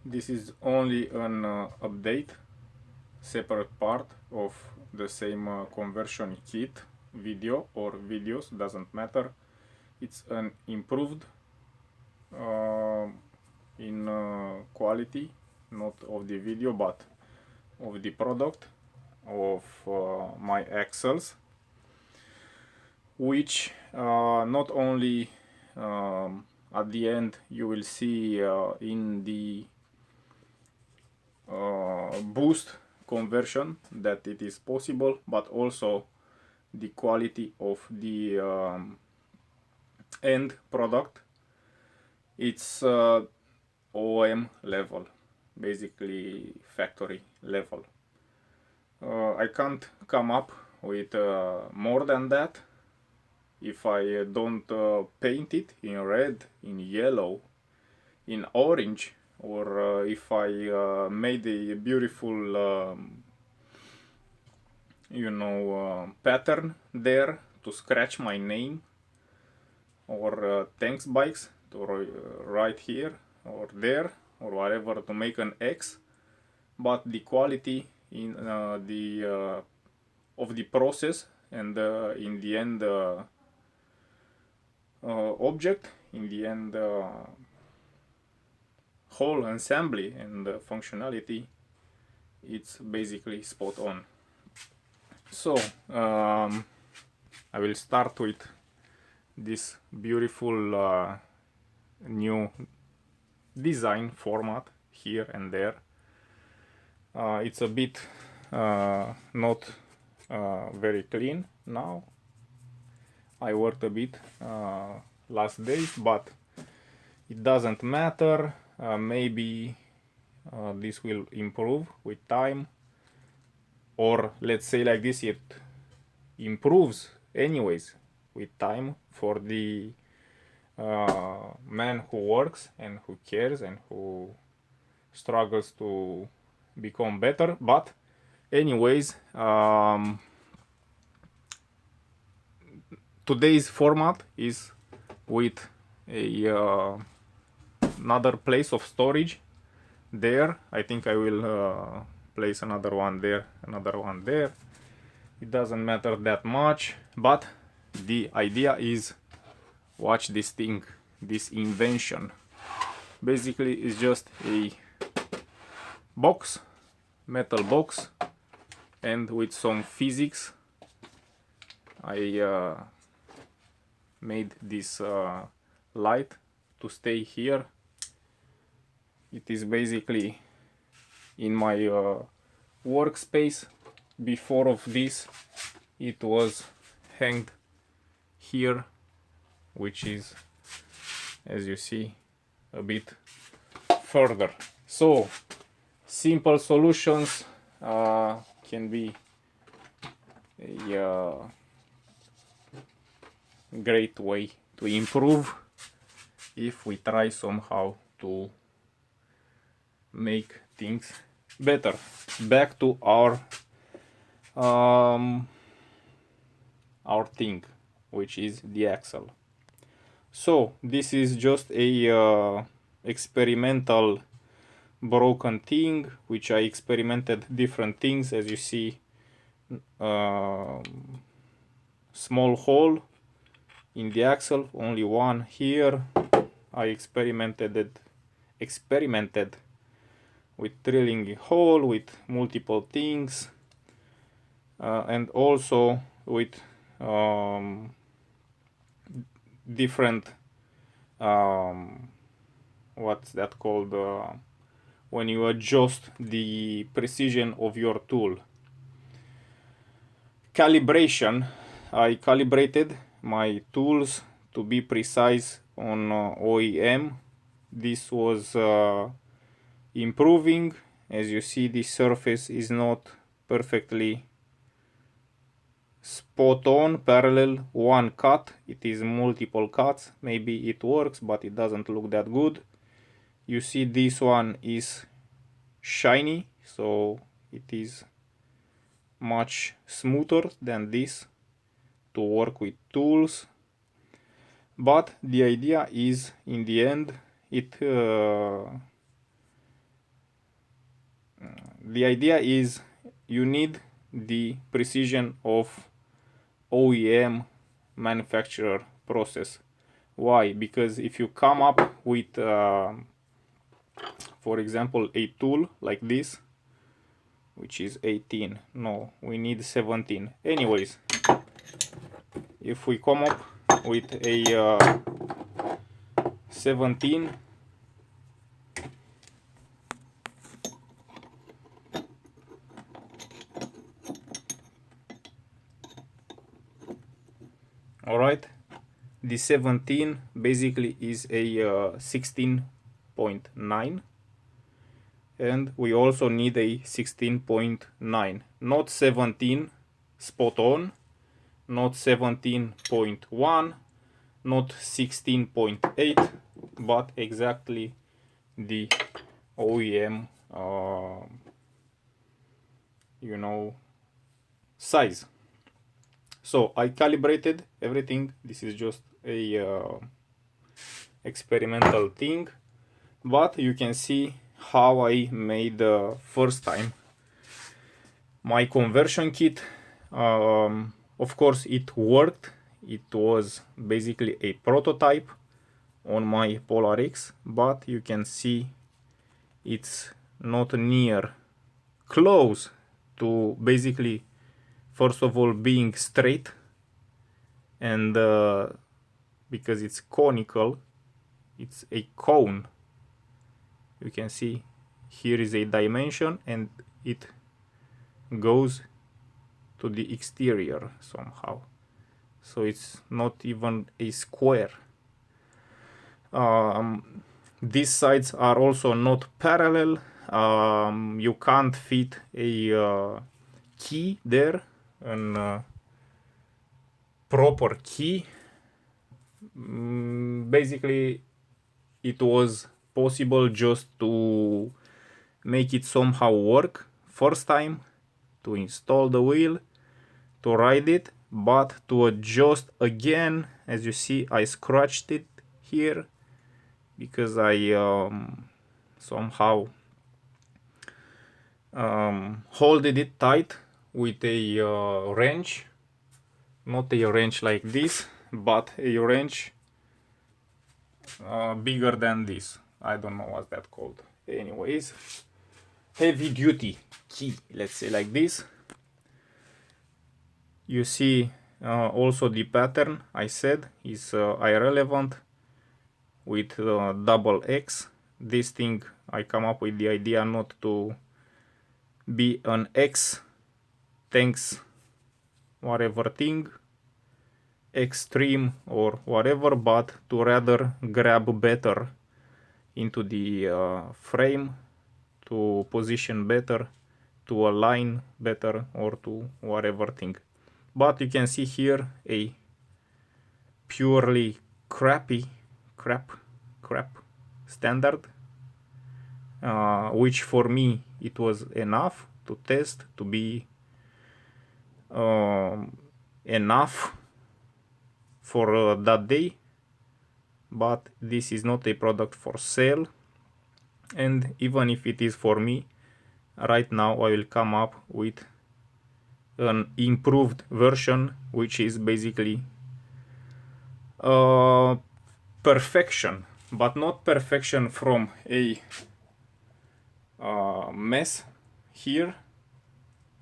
This is only an update, separate part of the same conversion kit video or videos, doesn't matter. It's an improved uh, in quality, not of the video but of the product of my axles, which not only at the end you will see in the boost conversion that it is possible, but also the quality of the end product. It's OM level, basically factory level. I can't come up with more than that. If I don't paint it in red, in yellow, in orange, or if I made a beautiful pattern there to scratch my name, or thanks bikes to write here or there or whatever to make an X, but the quality in the of the process and in the end object, in the end whole assembly and functionality, it's basically spot on. So I will start with this beautiful new design format here and there. It's a bit not very clean now. I worked a bit last days, but it doesn't matter. Maybe this will improve with time, or let's say like this, it improves anyways with time for the man who works and who cares and who struggles to become better. But anyways, today's format is with a another place of storage there. I think I will place another one there, another one there. It doesn't matter that much, but the idea is, watch this thing, this invention. Basically it's just a box, metal box, and with some physics I made this light to stay here. It is basically in my workspace. Before of this it was hanged here, which is, as you see, a bit further. So simple solutions can be a great way to improve if we try somehow to make things better. Back to our thing, which is the axle. So this is just a experimental broken thing, which I experimented different things. As you see, small hole in the axle, only one here. I experimented with drilling a hole with multiple things, and also with different what's that called, when you adjust the precision of your tool. Calibration. I calibrated my tools to be precise on OEM. This was improving. As you see, the surface is not perfectly spot on parallel one cut. It is multiple cuts. Maybe it works, but it doesn't look that good. You see, this one is shiny, so it is much smoother than this to work with tools. But the idea is, in the end, it The idea is you need the precision of OEM manufacturer process. Why? Because if you come up with for example a tool like this, which is 18, no, we need 17. Anyways, if we come up with a 17, all right, the 17 basically is a 16.9, and we also need a 16.9, not 17 spot on, not 17.1, not 16.8, but exactly the OEM you know, size. So I calibrated everything. This is just a experimental thing, but you can see how I made the first time my conversion kit. Of course it worked. It was basically a prototype on my Polar X, but you can see it's not near close to basically, first of all, being straight, and because it's conical, it's a cone. You can see here is a dimension and it goes to the exterior somehow, so it's not even a square. These sides are also not parallel. You can't fit a key there, a proper key. Basically it was possible just to make it somehow work first time, to install the wheel, to ride it, but to adjust again, as you see, I scratched it here because I somehow holded it tight with a wrench, not a wrench like this, but a wrench bigger than this. I don't know what's that called. Anyways, heavy duty key, let's say like this. You see also the pattern I said is irrelevant with double X. This thing I come up with the idea not to be an X thanks whatever thing, extreme or whatever, but to rather grab better into the frame, to position better, to align better, or to whatever thing. But you can see here a purely crap standard, which for me it was enough to test, to be enough for that day. But this is not a product for sale, and even if it is for me, right now I will come up with an improved version, which is basically perfection, but not perfection from a mess here,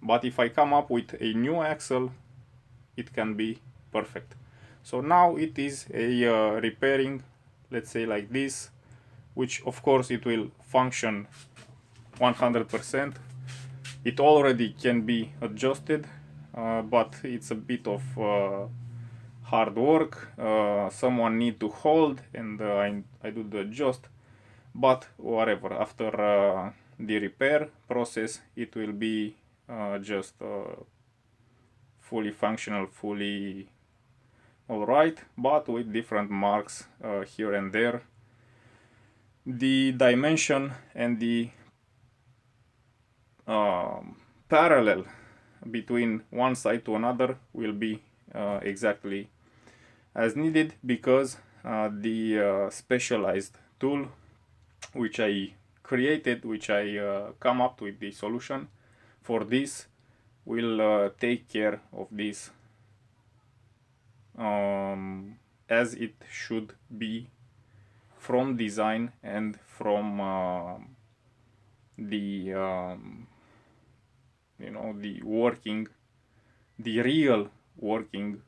but if I come up with a new axle, it can be perfect. So now it is a repairing, let's say like this, which of course it will function 100%. It already can be adjusted, but it's a bit of hard work. Someone need to hold, and I do the adjust, but whatever, after the repair process it will be just fully functional, fully alright, but with different marks here and there. The dimension and the parallel between one side to another will be exactly as needed, because the specialized tool which I created, which I come up with the solution for this, will take care of this as it should be from design and from the the working, the real working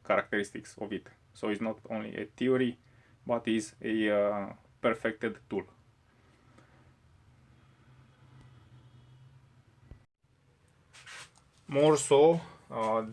characteristics of it. So it's not only a theory, but is a perfected tool. More so,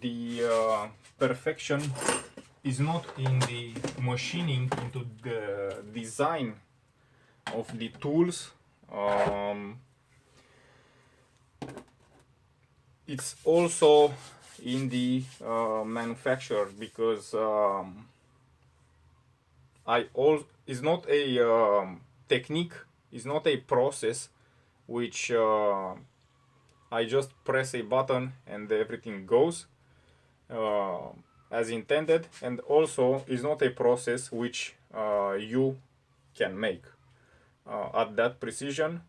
the perfection is not in the machining, into the design of the tools. It's also in the manufacture, because it's not a technique, it's not a process which I just press a button and everything goes as intended, and also is not a process which you can make at that precision,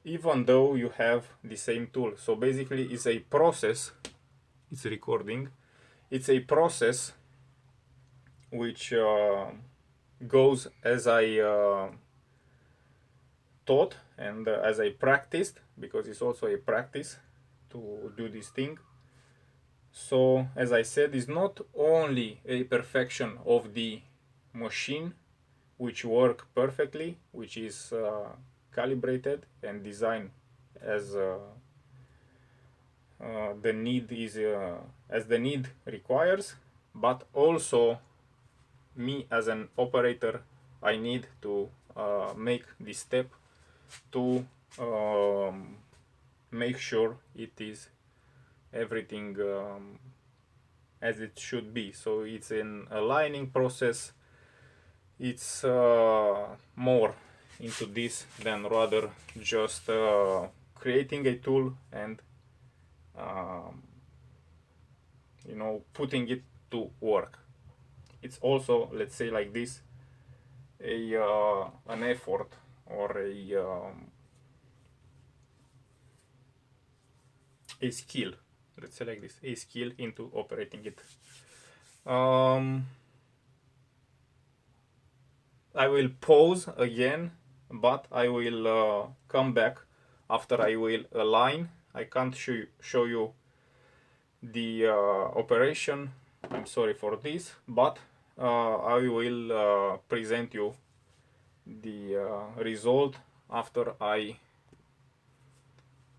even though you have the same tool. So basically it's a process, it's recording, it's a process which goes as I taught and as I practiced, because it's also a practice to do this thing. So as I said, it's not only a perfection of the machine which work perfectly, which is calibrated and designed as the need is as the need requires, but also me as an operator, I need to make this step to make sure it is everything as it should be. So it's an aligning process. It's more into this than rather just creating a tool and putting it to work. It's also, let's say like this, an effort or a skill, let's say like this, a skill into operating it. I will pause again, but I will come back after I will align. I can't show you the operation, I'm sorry for this, but I will present you the result after I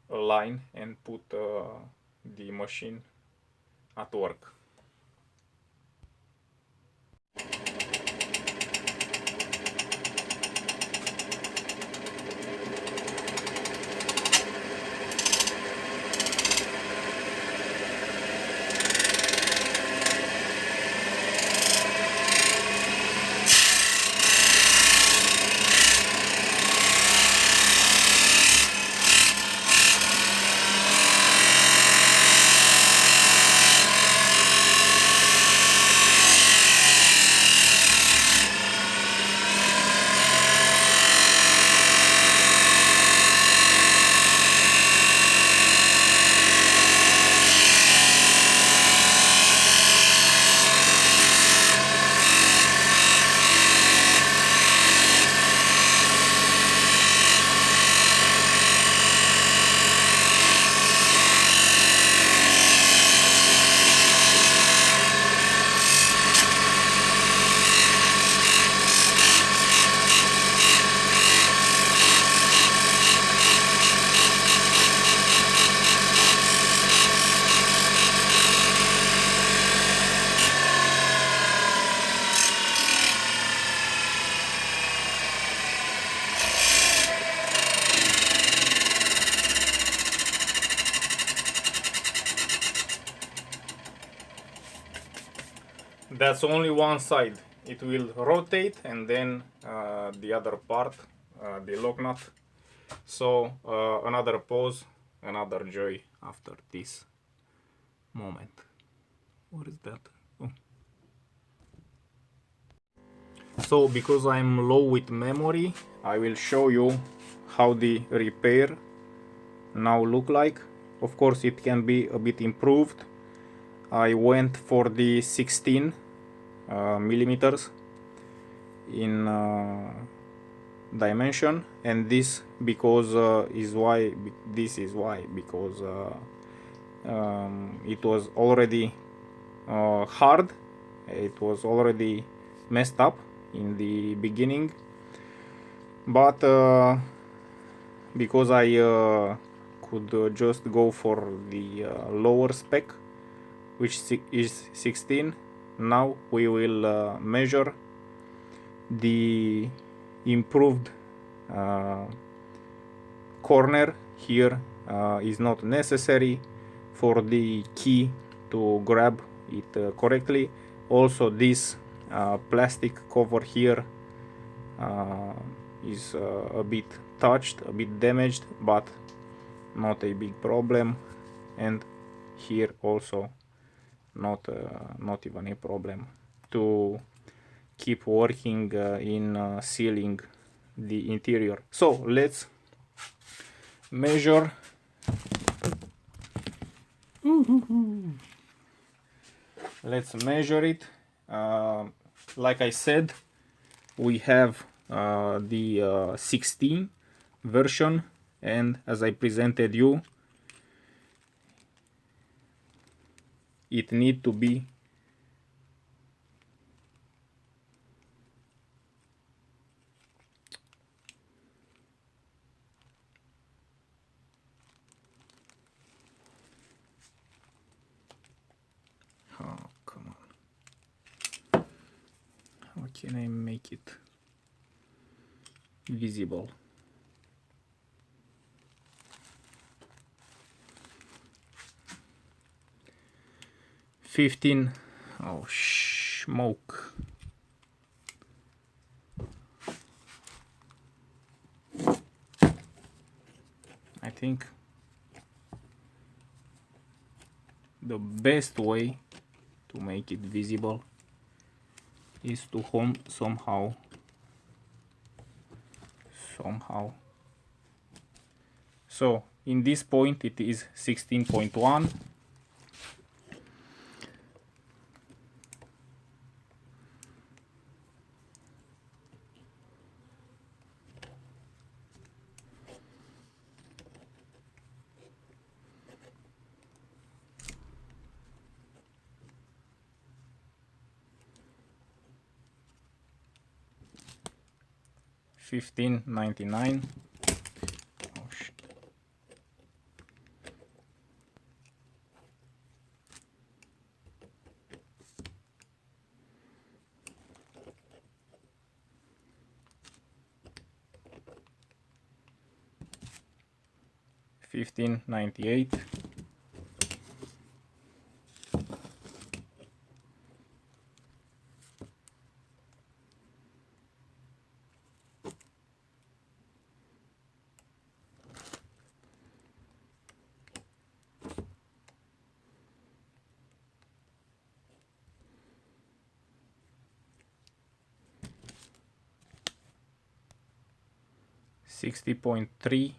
align and put the machine at work. That's only one side. It will rotate, and then the other part, the lock nut. So another pause, another joy after this moment. What is that? Oh. So because I'm low with memory, I will show you how the repair now look like. Of course it can be a bit improved. I went for the 16 millimeters in dimension, and this because this is why because it was already hard, it was already messed up in the beginning, but because I could just go for the lower spec, which is 16. Now we will measure the improved corner. Here is not necessary for the key to grab it correctly. Also this plastic cover here is a bit touched, a bit damaged, but not a big problem. And here also not even a problem to keep working in sealing the interior. So let's measure. Let's measure it. Like I said, we have the 16 version, and as I presented you, it need to be come on, how can I make it visible? $15. Oh, smoke. I think the best way to make it visible is to somehow so in this point it is 16.1. $15.99. Oh shit. $15.98. $60.3.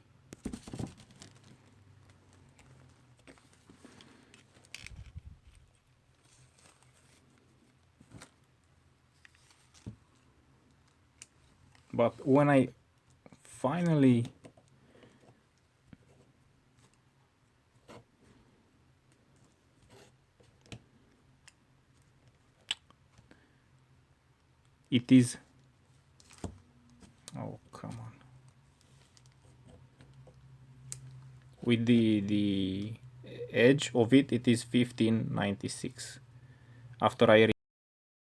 But when I finally it is, oh come on, with the edge of it, it is 15.96 after I